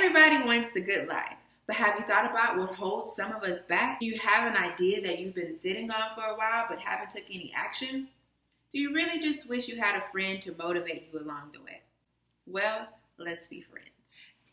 Everybody wants the good life, but have you thought about what holds some of us back? Do you have an idea that you've been sitting on for a while but haven't took any action? Do you really just wish you had a friend to motivate you along the way? Well, let's be friends.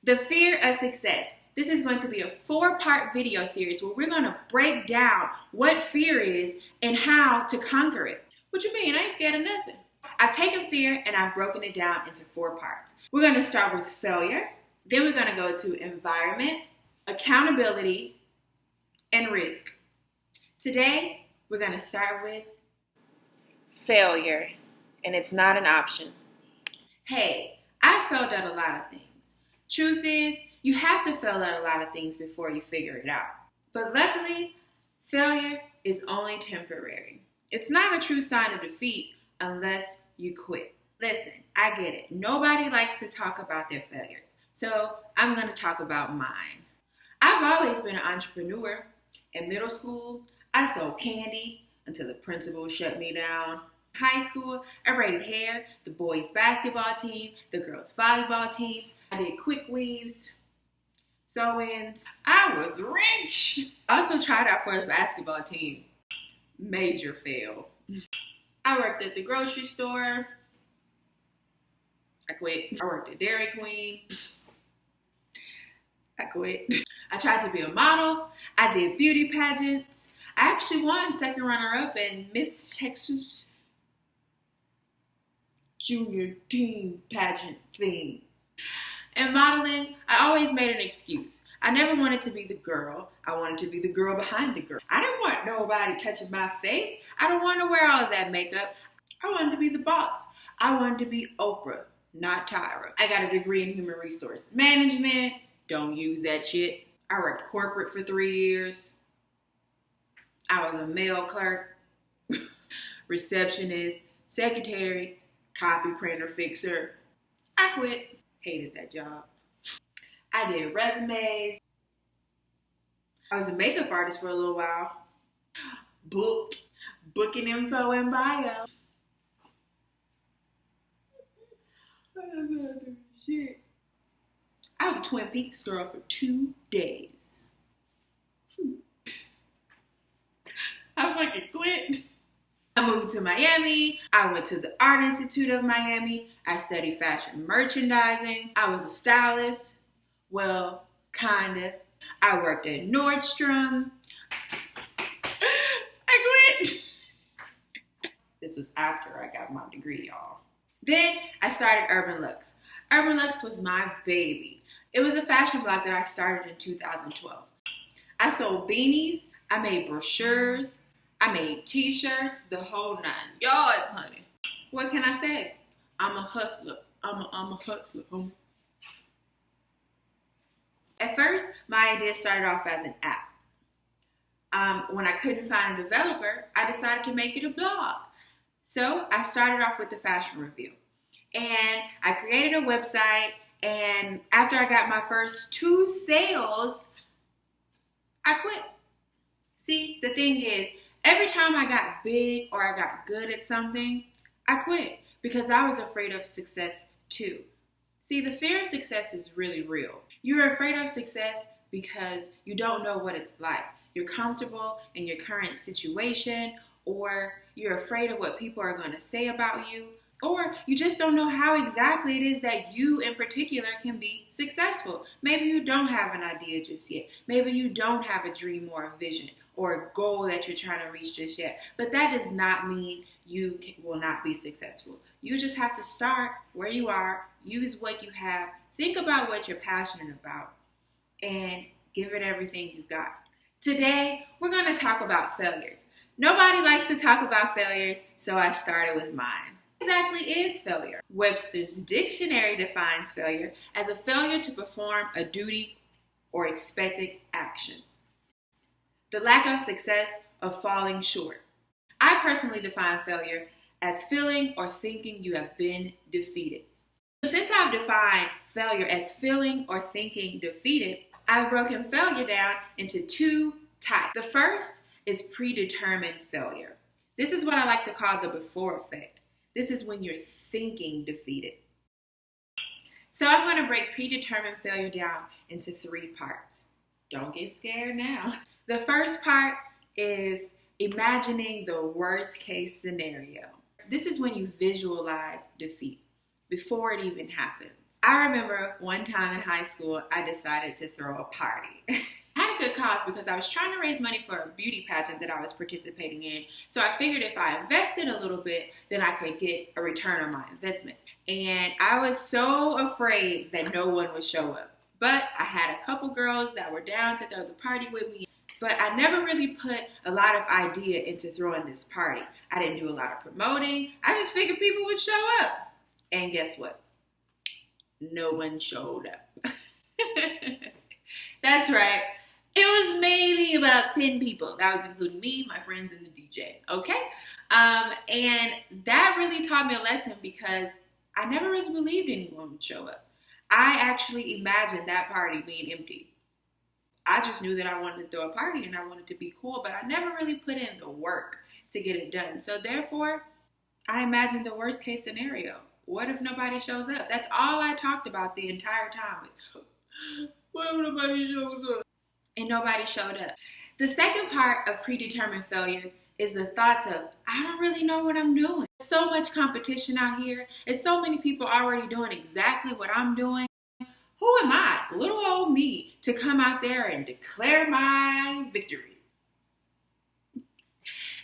The fear of success. This is going to be a 4-part video series where we're going to break down what fear is and how to conquer it. What you mean? I ain't scared of nothing. I've taken fear and I've broken it down into 4 parts. We're going to start with failure. Then we're going to go to environment, accountability, and risk. Today, we're going to start with failure, and it's not an option. Hey, I failed at a lot of things. Truth is, you have to fail at a lot of things before you figure it out. But luckily, failure is only temporary. It's not a true sign of defeat unless you quit. Listen, I get it. Nobody likes to talk about their failures. So I'm going to talk about mine. I've always been an entrepreneur. In middle school, I sold candy until the principal shut me down. High school, I braided hair, the boys' basketball team, the girls' volleyball teams. I did quick weaves, sew-ins. I was rich. I also tried out for the basketball team. Major fail. I worked at the grocery store. I quit. I worked at Dairy Queen. I quit. I tried to be a model. I did beauty pageants. I actually won second runner-up in Miss Texas Junior Teen Pageant thing. In modeling, I always made an excuse. I never wanted to be the girl. I wanted to be the girl behind the girl. I didn't want nobody touching my face. I don't want to wear all of that makeup. I wanted to be the boss. I wanted to be Oprah, not Tyra. I got a degree in human resource management. Don't use that shit. I worked corporate for 3 years. I was a mail clerk, receptionist, secretary, copy printer fixer. I quit. Hated that job. I did resumes. I was a makeup artist for a little while. Booking info and bio. Shit. I was a Twin Peaks girl for 2 days. I fucking quit. I moved to Miami. I went to the Art Institute of Miami. I studied fashion merchandising. I was a stylist. Well, kinda. I worked at Nordstrom. I quit. This was after I got my degree, y'all. Then I started Urban Lux. Urban Lux was my baby. It was a fashion blog that I started in 2012. I sold beanies. I made brochures. I made t-shirts, the whole 9 yards, honey. What can I say? I'm a hustler. I'm a hustler. At first, my idea started off as an app. When I couldn't find a developer, I decided to make it a blog. So I started off with the fashion review. And I created a website, and after I got my first 2 sales, I quit. See, the thing is, every time I got big or I got good at something, I quit because I was afraid of success too. See, the fear of success is really real. You're afraid of success because you don't know what it's like. You're comfortable in your current situation, or you're afraid of what people are going to say about you, or you just don't know how exactly it is that you in particular can be successful. Maybe you don't have an idea just yet. Maybe you don't have a dream or a vision or a goal that you're trying to reach just yet. But that does not mean you will not be successful. You just have to start where you are, use what you have, think about what you're passionate about, and give it everything you've got. Today, we're going to talk about failures. Nobody likes to talk about failures, so I started with mine. What exactly is failure? Webster's dictionary defines failure as a failure to perform a duty or expected action. The lack of success of falling short. I personally define failure as feeling or thinking you have been defeated. Since I've defined failure as feeling or thinking defeated, I've broken failure down into 2 types. The first is predetermined failure. This is what I like to call the before effect. This is when you're thinking defeated. So I'm going to break predetermined failure down into 3 parts. Don't get scared now. The first part is imagining the worst case scenario. This is when you visualize defeat before it even happens. I remember one time in high school, I decided to throw a party. I had a good cause because I was trying to raise money for a beauty pageant that I was participating in. So I figured if I invested a little bit, then I could get a return on my investment. And I was so afraid that no one would show up. But I had a couple girls that were down to throw the party with me. But I never really put a lot of idea into throwing this party. I didn't do a lot of promoting. I just figured people would show up. And guess what? No one showed up. That's right. It was maybe about 10 people. That was including me, my friends, and the DJ. Okay? And that really taught me a lesson because I never really believed anyone would show up. I actually imagined that party being empty. I just knew that I wanted to throw a party and I wanted to be cool, but I never really put in the work to get it done. So therefore, I imagined the worst case scenario. What if nobody shows up? That's all I talked about the entire time. What if nobody shows up? And nobody showed up. The second part of predetermined failure is the thoughts of, I don't really know what I'm doing. There's so much competition out here. There's so many people already doing exactly what I'm doing. Who am I, little old me, to come out there and declare my victory?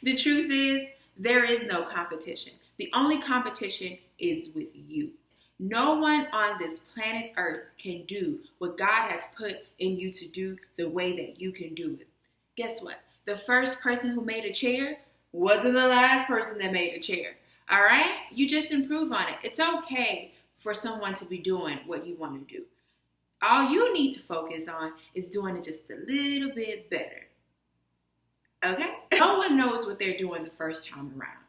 The truth is, there is no competition. The only competition is with you. No one on this planet Earth can do what God has put in you to do the way that you can do it. Guess what? The first person who made a chair wasn't the last person that made a chair. All right? You just improve on it. It's okay for someone to be doing what you want to do. All you need to focus on is doing it just a little bit better. Okay? No one knows what they're doing the first time around.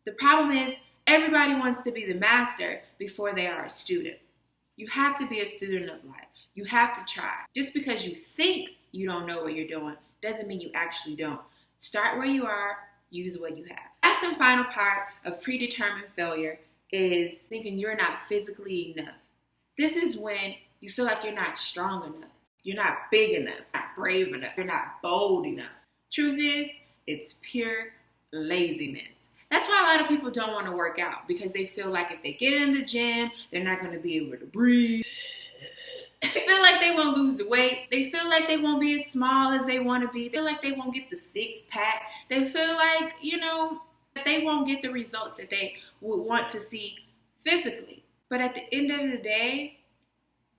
The problem is everybody wants to be the master before they are a student. You have to be a student of life. You have to try. Just because you think you don't know what you're doing doesn't mean you actually don't. Start where you are, use what you have. Last and final part of predetermined failure is thinking you're not physically enough. This is when you feel like you're not strong enough. You're not big enough, not brave enough. You're not bold enough. Truth is, it's pure laziness. That's why a lot of people don't want to work out because they feel like if they get in the gym, they're not going to be able to breathe. They feel like they won't lose the weight. They feel like they won't be as small as they want to be. They feel like they won't get the 6-pack. They feel like, that they won't get the results that they would want to see physically. But at the end of the day,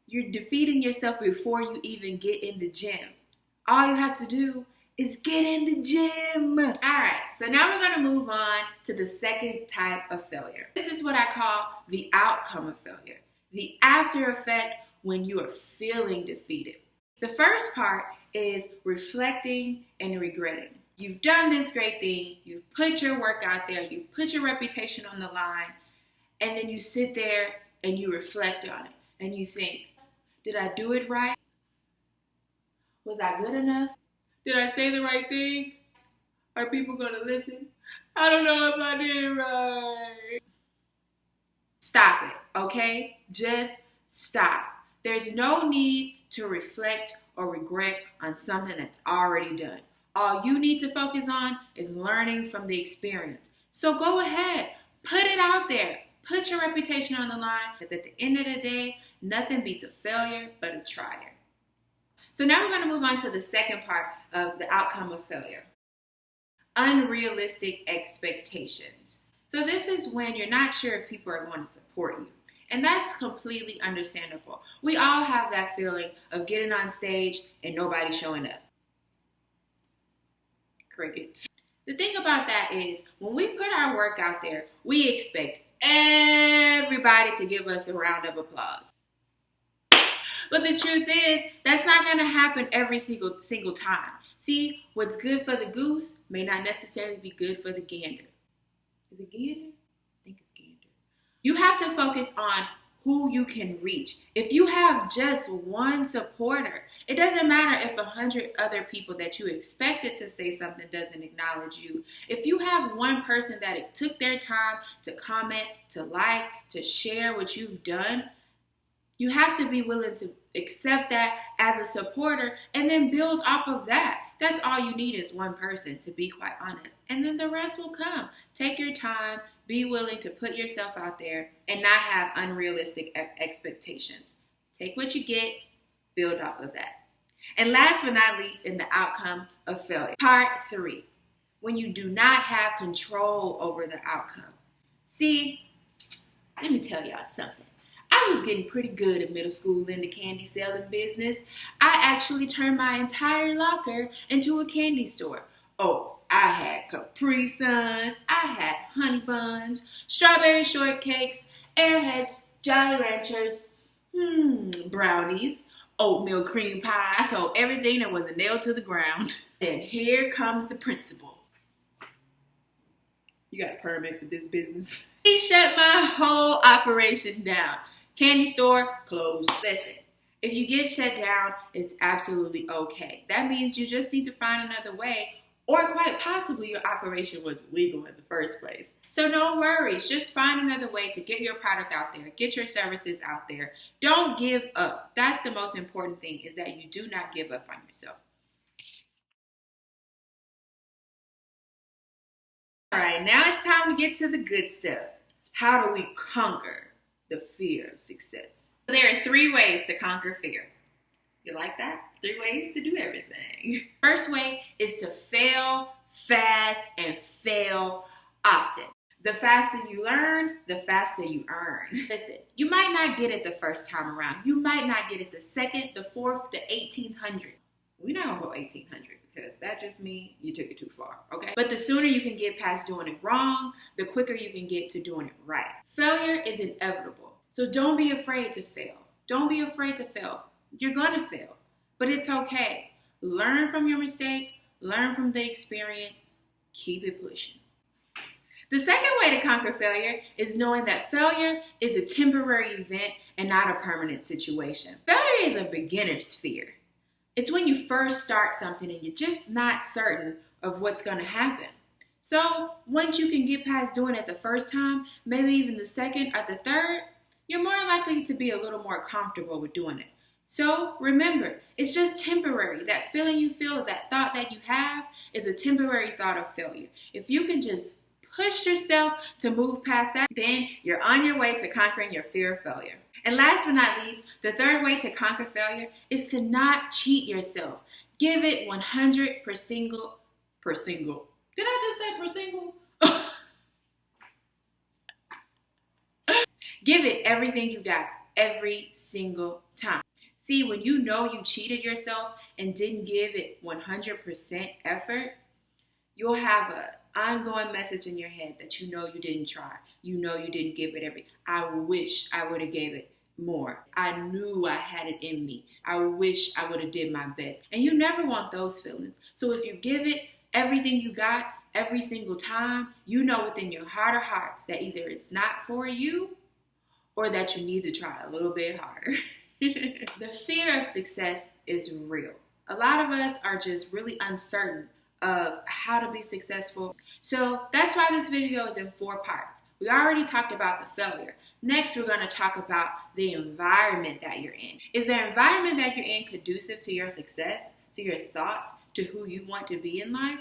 you're defeating yourself before you even get in the gym. All you have to do is get in the gym. All right, so now we're going to move on to the second type of failure. This is what I call the outcome of failure, the after effect when you are feeling defeated. The first part is reflecting and regretting. You've done this great thing, you've put your work out there, you put your reputation on the line, and then you sit there and you reflect on it, and you think, did I do it right? Was I good enough? Did I say the right thing? Are people going to listen? I don't know if I did it right. Stop it, okay? Just stop. There's no need to reflect or regret on something that's already done. All you need to focus on is learning from the experience. So go ahead, put it out there. Put your reputation on the line, because at the end of the day, nothing beats a failure but a trier. So now we're going to move on to the second part of the outcome of failure. Unrealistic expectations. So this is when you're not sure if people are going to support you. And that's completely understandable. We all have that feeling of getting on stage and nobody showing up. Crickets. The thing about that is when we put our work out there, we expect everybody to give us a round of applause. But the truth is, that's not going to happen every single time. See, what's good for the goose may not necessarily be good for the gander. Is it gander? I think it's gander. You have to focus on who you can reach. If you have just one supporter, it doesn't matter if 100 other people that you expected to say something doesn't acknowledge you. If you have one person that it took their time to comment, to like, to share what you've done, You have to be willing to accept that as a supporter and then build off of that. That's all you need is one person, to be quite honest. And then the rest will come. Take your time, be willing to put yourself out there and not have unrealistic expectations. Take what you get, build off of that. And last but not least, in the outcome of failure. Part 3, when you do not have control over the outcome. See, let me tell y'all something. I was getting pretty good in middle school in the candy selling business. I actually turned my entire locker into a candy store. Oh, I had Capri Suns, I had honey buns, strawberry shortcakes, Airheads, Jolly Ranchers, brownies, oatmeal cream pie. I sold everything that wasn't nailed to the ground. And here comes the principal. You got a permit for this business? He shut my whole operation down. Candy store closed. Listen, if you get shut down, it's absolutely okay. That means you just need to find another way, or quite possibly your operation was illegal in the first place. So no worries, just find another way to get your product out there, get your services out there. Don't give up. That's the most important thing, is that you do not give up on yourself. All right, now it's time to get to the good stuff. How do we conquer the fear of success? There are 3 ways to conquer fear. You like that? 3 ways to do everything. First way is to fail fast and fail often. The faster you learn, the faster you earn. Listen, you might not get it the first time around. You might not get it the second, the fourth, the 1800. We're not gonna go 1800 because that just means you took it too far, okay? But the sooner you can get past doing it wrong, the quicker you can get to doing it right. Failure is inevitable, so don't be afraid to fail. Don't be afraid to fail. You're gonna fail, but it's okay. Learn from your mistake, learn from the experience, keep it pushing. The second way to conquer failure is knowing that failure is a temporary event and not a permanent situation. Failure is a beginner's fear. It's when you first start something and you're just not certain of what's going to happen. So once you can get past doing it the first time, maybe even the second or the third, you're more likely to be a little more comfortable with doing it. So remember, it's just temporary. That feeling you feel, that thought that you have is a temporary thought of failure. If you can just push yourself to move past that, then you're on your way to conquering your fear of failure. And last but not least, the third way to conquer failure is to not cheat yourself. Give it 100 per single. Did I just say per single? Give it everything you got every single time. See, when you know you cheated yourself and didn't give it 100% effort, you'll have an ongoing message in your head that you know you didn't try. You know you didn't give it everything. I wish I would have gave it more. I knew I had it in me. I wish I would have did my best. And you never want those feelings. So if you give it everything you got every single time, you know within your heart of hearts that either it's not for you or that you need to try a little bit harder. The fear of success is real. A lot of us are just really uncertain of how to be successful. So that's why this video is in 4 parts. We already talked about the failure. Next, we're going to talk about the environment that you're in. Is the environment that you're in conducive to your success, to your thoughts, to who you want to be in life?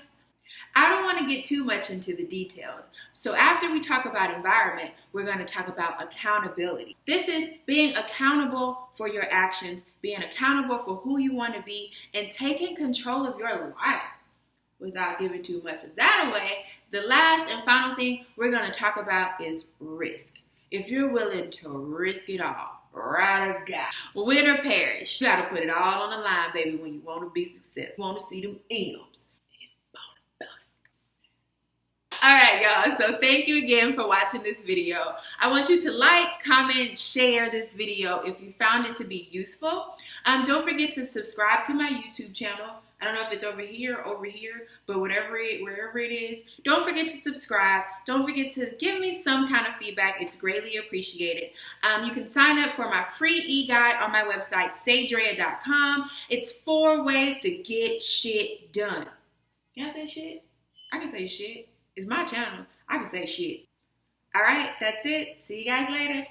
I don't want to get too much into the details. So after we talk about environment, we're going to talk about accountability. This is being accountable for your actions, being accountable for who you want to be, and taking control of your life. Without giving too much of that away, the last and final thing we're going to talk about is risk. If you're willing to risk it all, ride or die, win or perish, you got to put it all on the line, baby, when you want to be successful. You want to see them M's. All right, y'all. So thank you again for watching this video. I want you to like, comment, share this video if you found it to be useful. Don't forget to subscribe to my YouTube channel. I don't know if it's over here or over here, but wherever it is, don't forget to subscribe. Don't forget to give me some kind of feedback. It's greatly appreciated. You can sign up for my free e-guide on my website, Andreya.com. It's 4 ways to get shit done. Can I say shit? I can say shit. It's my channel. I can say shit. All right, that's it. See you guys later.